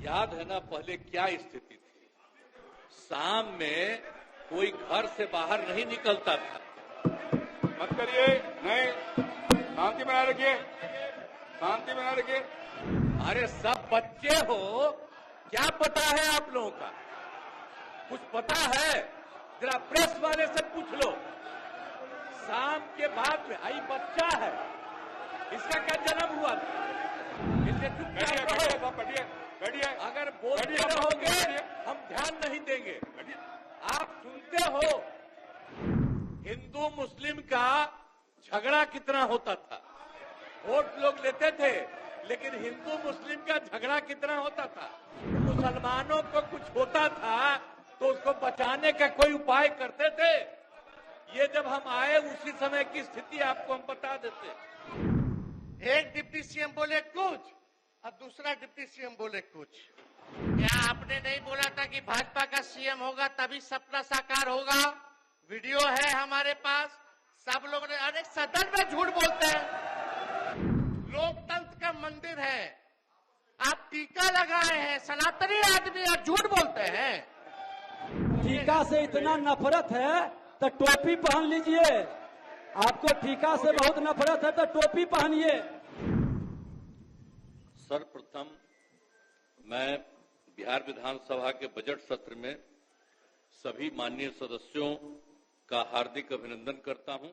याद है ना पहले क्या स्थिति थी। शाम में कोई घर से बाहर नहीं निकलता था। मत करिए, नहीं, शांति बनाए रखिए, शांति बनाए रखिए। अरे सब बच्चे हो, क्या पता है आप लोगों का? कुछ पता है? जरा प्रेस वाले से पूछ लो। शाम के बाद में आई बच्चा है, इसका क्या जन्म हुआ था? इससे चुपचाप रहो। बैठिए, अगर बोलते रहोगे हम ध्यान नहीं देंगे। आप सुनते हो हिंदू मुस्लिम का झगड़ा कितना होता था। वोट लोग लेते थे, लेकिन हिंदू मुस्लिम का झगड़ा कितना होता था। मुसलमानों को कुछ होता था तो उसको बचाने का कोई उपाय करते थे। ये जब हम आए उसी समय की स्थिति आपको हम बता देते। एक डिप्टी सीएम बोले कुछ और दूसरा डिप्टी सीएम बोले कुछ। क्या आपने नहीं बोला था कि भाजपा का सीएम होगा तभी सपना साकार होगा? वीडियो है हमारे पास, सब लोगों ने। अरे सदन में झूठ बोलते हैं, लोकतंत्र का मंदिर है, आप टीका लगाए हैं, सनातनी आदमी आप झूठ बोलते हैं। टीका से इतना नफरत है तो टोपी पहन लीजिए। आपको टीका से बहुत नफरत है तो टोपी पहनिए। सर्वप्रथम मैं बिहार विधानसभा के बजट सत्र में सभी माननीय सदस्यों का हार्दिक अभिनंदन करता हूं।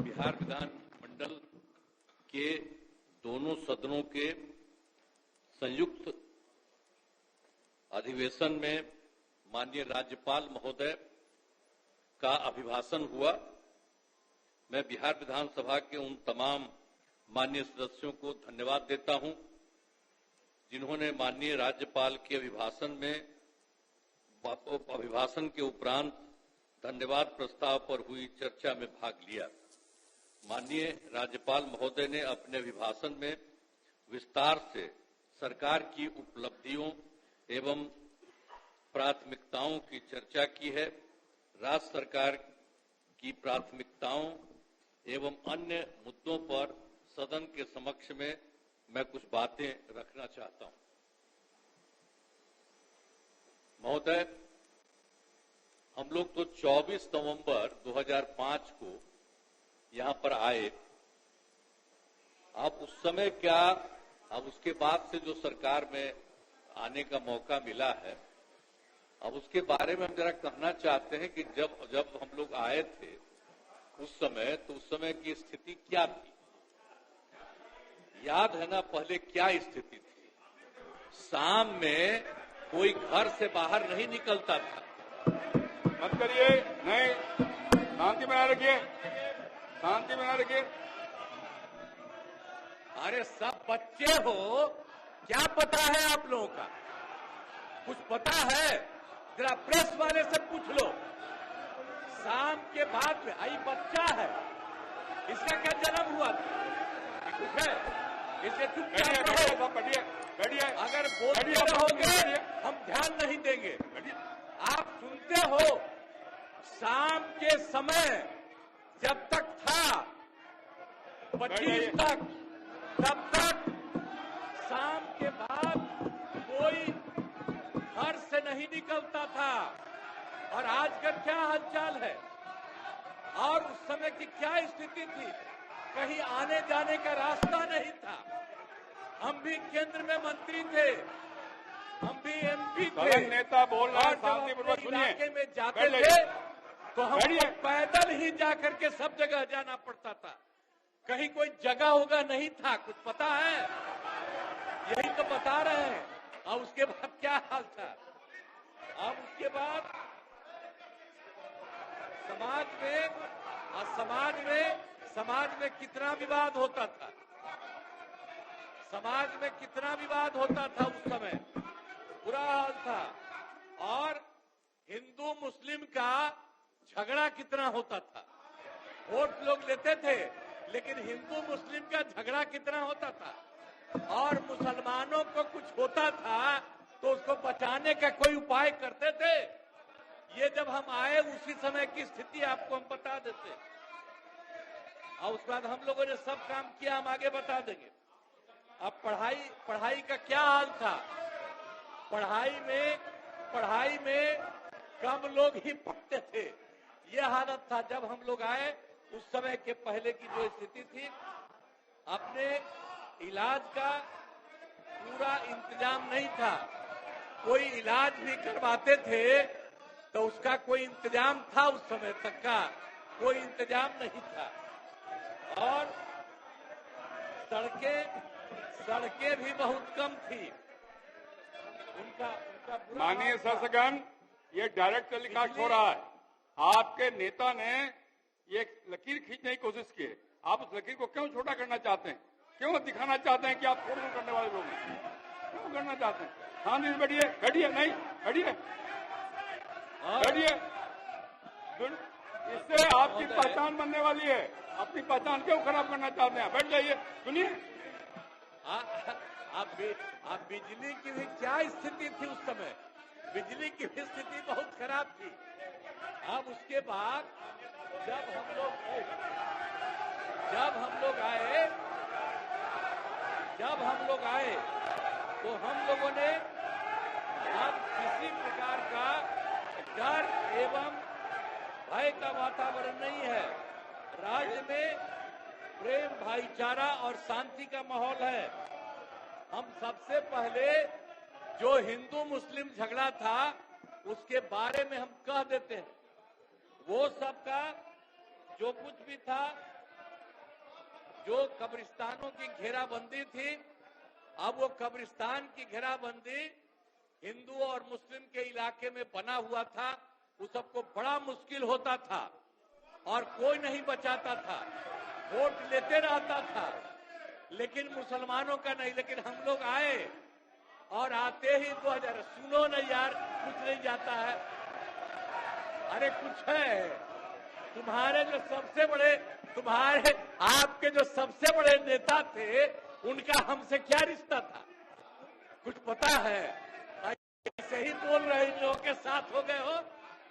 बिहार विधानमंडल के दोनों सदनों के संयुक्त अधिवेशन में माननीय राज्यपाल महोदय का अभिभाषण हुआ। मैं बिहार विधानसभा के उन तमाम माननीय सदस्यों को धन्यवाद देता हूं जिन्होंने माननीय राज्यपाल के अभिभाषण के उपरांत धन्यवाद प्रस्ताव पर हुई चर्चा में भाग लिया। माननीय राज्यपाल महोदय ने अपने अभिभाषण में विस्तार से सरकार की उपलब्धियों एवं प्राथमिकताओं की चर्चा की है। राज्य सरकार की प्राथमिकताओं एवं अन्य मुद्दों पर सदन के समक्ष में मैं कुछ बातें रखना चाहता हूं। महोदय, हम लोग तो 24 नवंबर 2005 को यहां पर आए। अब उस समय क्या, अब उसके बाद से जो सरकार में आने का मौका मिला है, अब उसके बारे में हम जरा कहना चाहते हैं कि जब हम लोग आए थे उस समय की स्थिति क्या थी। याद है ना पहले क्या स्थिति थी। शाम में कोई घर से बाहर नहीं निकलता था। मत करिए, नहीं, शांति बनाए रखिए, शांति बनाए रखिए। अरे सब बच्चे हो, क्या पता है आप लोगों का? कुछ पता है? जरा प्रेस वाले से पूछ लो। शाम के बाद में आई बच्चा है, इसका क्या जन्म हुआ था? कुछ है? इससे चुपचाप रहो। बैठिए, अगर बोलते रहोगे हम ध्यान नहीं देंगे। आप सुनते हो शाम के समय जब तक था 25 तक, तब तक शाम के बाद कोई घर से नहीं निकलता था। और आज का क्या हालचाल है और उस समय की क्या स्थिति थी? कहीं आने जाने का रास्ता नहीं था। हम भी केंद्र में मंत्री थे, हम भी एमपी थे। नेता बोल रहा है, और शांतिपूर्वक जब सुनिए। इलाके में जाते थे तो हमको पैदल ही जाकर के सब जगह जाना पड़ता था। कहीं कोई जगह होगा नहीं था। कुछ पता है? यही तो बता रहे हैं। और उसके बाद क्या हाल था? अब उसके बाद समाज में कितना विवाद होता था। समाज में कितना विवाद होता था उस समय, बुरा हाल था। और हिंदू मुस्लिम का झगड़ा कितना होता था। वोट लोग लेते थे, लेकिन हिंदू मुस्लिम का झगड़ा कितना होता था। और मुसलमानों को कुछ होता था तो उसको बचाने का कोई उपाय करते थे। ये जब हम आए उसी समय की स्थिति आपको हम बता देते। और उसके बाद हम लोगों ने सब काम किया, हम आगे बता देंगे। अब पढ़ाई का क्या हाल था? पढ़ाई में कम लोग ही पढ़ते थे। यह हालत था जब हम लोग आए। उस समय के पहले की जो स्थिति थी, अपने इलाज का पूरा इंतजाम नहीं था। कोई इलाज भी करवाते थे तो उसका कोई इंतजाम था, उस समय तक का कोई इंतजाम नहीं था। और सड़कें भी बहुत कम थी। उनका माननीय शासकगण, ये डायरेक्ट टेलीकास्ट हो रहा है। आपके नेता ने ये लकीर खींचने की कोशिश की है। आप उस लकीर को क्यों छोटा करना चाहते हैं? क्यों दिखाना चाहते हैं कि आप छोड़ करने वाले लोग हैं? क्यों करना चाहते हैं? हाँ नहीं, बैठिए नहीं बैठिए। इससे आपकी पहचान बनने वाली है। अपनी पहचान क्यों खराब करना चाहते हैं? बैठ जाइए, सुनिए। आप बिजली की भी क्या स्थिति थी उस समय? बिजली की भी स्थिति बहुत खराब थी। अब उसके बाद जब हम लोग आए तो हम लोगों ने अब किसी प्रकार का डर एवं भय का वातावरण नहीं है। राज्य में प्रेम, भाईचारा और शांति का माहौल है। हम सबसे पहले जो हिंदू मुस्लिम झगड़ा था उसके बारे में हम कह देते हैं। वो सबका जो कुछ भी था, जो कब्रिस्तानों की घेराबंदी थी, अब वो कब्रिस्तान की घेराबंदी हिंदू और मुस्लिम के इलाके में बना हुआ था। उस सबको बड़ा मुश्किल होता था और कोई नहीं बचाता था। वोट लेते रहता था, लेकिन मुसलमानों का नहीं। लेकिन हम लोग आए और आते ही 2000, सुनो न यार, कुछ नहीं जाता है। अरे कुछ है। आपके जो सबसे बड़े नेता थे, उनका हमसे क्या रिश्ता था? कुछ पता है? ऐसे ही बोल रहे इन लोगों के साथ हो गए हो,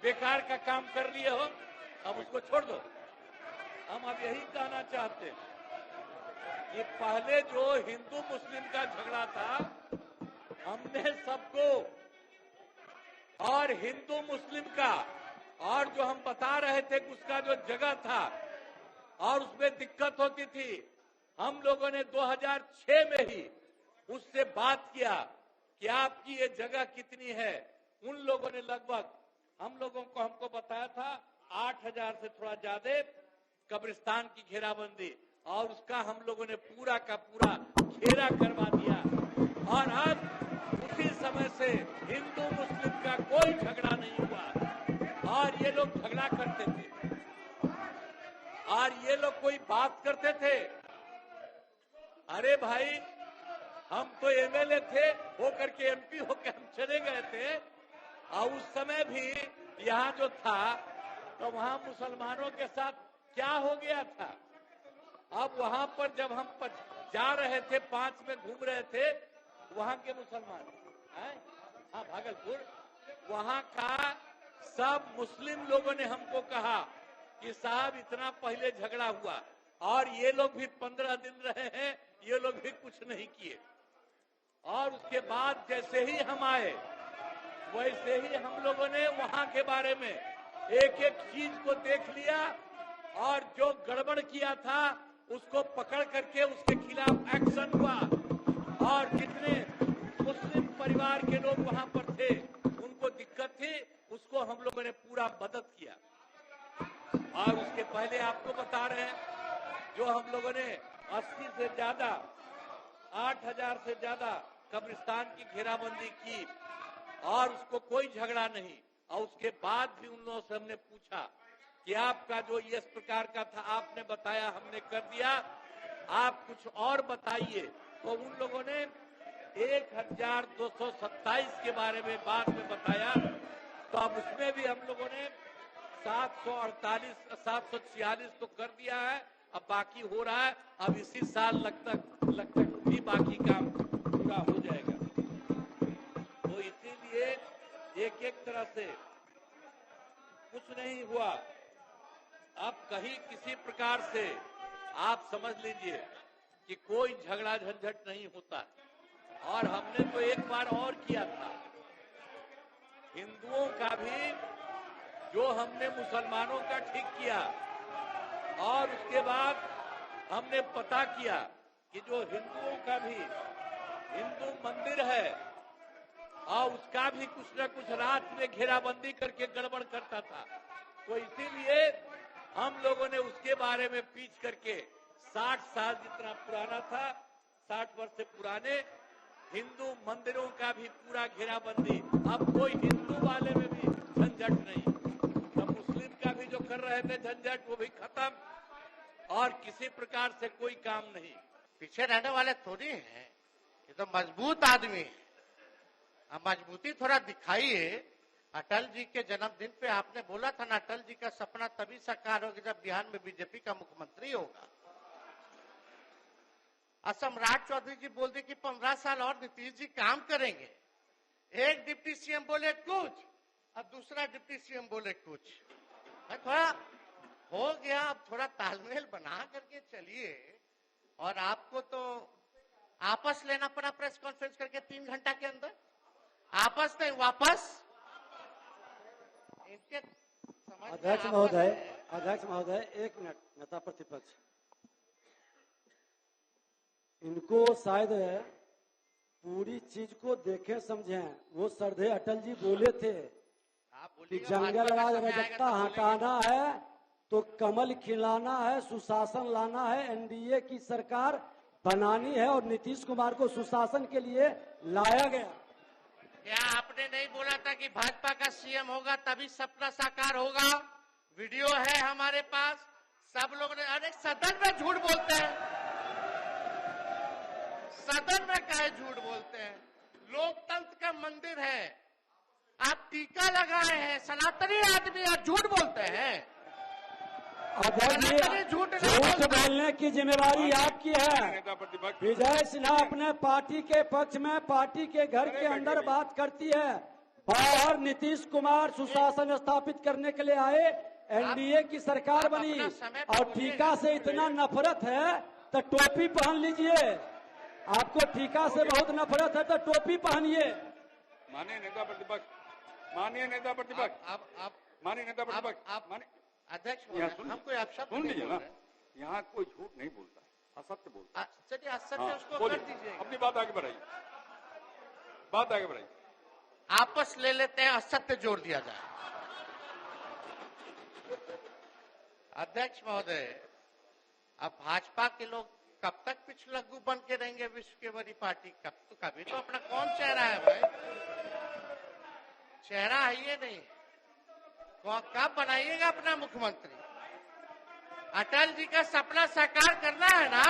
बेकार का काम कर लिए हो। अब उसको छोड़ दो। हम अब यही कहना चाहते हैं कि पहले जो हिंदू मुस्लिम का झगड़ा था, हमने सबको, और हिंदू मुस्लिम का, और जो हम बता रहे थे कि उसका जो जगह था और उसमें दिक्कत होती थी, हम लोगों ने 2006 में ही उससे बात किया कि आपकी ये जगह कितनी है। उन लोगों ने लगभग हमको बताया था 8000 से थोड़ा ज्यादा कब्रिस्तान की घेराबंदी, और उसका हम लोगों ने पूरा का पूरा घेरा करवा दिया। और अब उसी समय से हिंदू मुस्लिम का कोई झगड़ा नहीं हुआ। और ये लोग झगड़ा करते थे और ये लोग कोई बात करते थे। अरे भाई, हम तो एमएलए थे, होकर के एमपी होकर हम चले गए थे। और उस समय भी यहाँ जो था तो वहाँ मुसलमानों के साथ क्या हो गया था। अब वहाँ पर जब हम जा रहे थे, 5 में घूम रहे थे, वहाँ के मुसलमान, हाँ भागलपुर, वहाँ का सब मुस्लिम लोगों ने हमको कहा कि साहब इतना पहले झगड़ा हुआ और ये लोग भी 15 दिन रहे हैं, ये लोग भी कुछ नहीं किए। और उसके बाद जैसे ही हम आए, वैसे ही हम लोगों ने वहाँ के बारे में एक एक चीज को देख लिया और जो गड़बड़ किया था उसको पकड़ करके उसके खिलाफ एक्शन हुआ। और जितने मुस्लिम परिवार के लोग वहाँ पर थे, उनको दिक्कत थी, उसको हम लोगों ने पूरा मदद किया। और उसके पहले आपको बता रहे हैं, जो हम लोगों ने 80 से ज्यादा, 8000 से ज्यादा कब्रिस्तान की घेराबंदी की और उसको कोई झगड़ा नहीं। और उसके बाद भी उन लोगों से हमने पूछा कि आपका जो इस प्रकार का था, आपने बताया, हमने कर दिया, आप कुछ और बताइए। तो उन लोगों ने 1227 के बारे में बाद में बताया। तो अब उसमें भी हम लोगों ने 748, 746 तो कर दिया है, अब बाकी हो रहा है। अब इसी साल लगता भी बाकी काम पूरा हो जाएगा। तो इसीलिए एक तरह से कुछ नहीं हुआ। अब कहीं किसी प्रकार से आप समझ लीजिए कि कोई झगड़ा झंझट नहीं होता है। और हमने तो एक बार और किया था, हिंदुओं का भी जो हमने मुसलमानों का ठीक किया, और उसके बाद हमने पता किया कि जो हिंदुओं का भी हिंदू मंदिर है और उसका भी कुछ न कुछ रात में घेराबंदी करके गड़बड़ करता था, तो इसीलिए हम लोगों ने उसके बारे में पीछ करके 60 साल जितना पुराना था, 60 वर्ष से पुराने हिंदू मंदिरों का भी पूरा घेराबंदी। अब कोई हिंदू वाले में भी झंझट नहीं, अब मुस्लिम का भी जो कर रहे थे झंझट वो भी खत्म, और किसी प्रकार से कोई काम नहीं। पीछे रहने वाले थोड़ी हैं, ये तो मजबूत आदमी है। अब मजबूती थोड़ा दिखाइए। अटल जी के जन्मदिन पे आपने बोला था ना, अटल जी का सपना तभी साकार होगा जब बिहार में बीजेपी का मुख्यमंत्री होगा। और सम्राट चौधरी जी बोल दे कि 15 साल और नीतीश जी काम करेंगे। एक डिप्टी सीएम बोले कुछ और दूसरा डिप्टी सीएम बोले कुछ। थोड़ा हो गया, अब थोड़ा तालमेल बना करके चलिए। और आपको तो आपस लेना पड़ा प्रेस कॉन्फ्रेंस करके 3 घंटा के अंदर, आपस नहीं वापस। इनके अध्यक्ष महोदय 1 मिनट। नेता प्रतिपक्ष, इनको शायद पूरी चीज को देखे समझें। वो श्रद्धेय अटल जी बोले थे कि जंगल राज रजकता हटाना है तो कमल खिलाना है, सुशासन लाना है, एनडीए की सरकार बनानी है, और नीतीश कुमार को सुशासन के लिए लाया गया। क्या आपने नहीं बोला था कि भाजपा का सीएम होगा तभी सपना साकार होगा? वीडियो है हमारे पास, सब लोग ने। अरे सदन में झूठ बोलते हैं, सदन में काहे झूठ बोलते हैं? लोकतंत्र का मंदिर है, आप टीका लगाए हैं, सनातनी आदमी आप झूठ बोलते हैं। झूठ बोलने की जिम्मेवारी आपकी है। विजय सिन्हा अपने पार्टी के पक्ष में पार्टी के घर के अंदर बात करती है, बाहर नीतीश कुमार सुशासन स्थापित करने के लिए आए, एनडीए की सरकार बनी, और ठीका से इतना नफरत है तो टोपी पहन लीजिए। आपको ठीका से बहुत नफरत है तो टोपी पहनिए। माननीय नेता प्रतिपक्ष, माननीय नेता प्रतिपक्ष, अध्यक्ष हम कोई आप शब्द सुन लीजिए ना, यहाँ कोई झूठ नहीं बोलता, असत्य बोलता है। चलिए असत्य उसको कर दीजिए, अपनी बात आगे बढ़ाइए, बात आगे बढ़ाइए। आपस ले लेते हैं, असत्य जोड़ दिया जाए। अध्यक्ष महोदय, अब भाजपा के लोग कब तक पिछलग्गू बन के रहेंगे विश्व की बड़ी पार्टी? कभी तो अपना कौन चेहरा है भाई? चेहरा है ये नहीं, कब बनाइएगा अपना मुख्यमंत्री? अटल जी का सपना साकार करना है ना,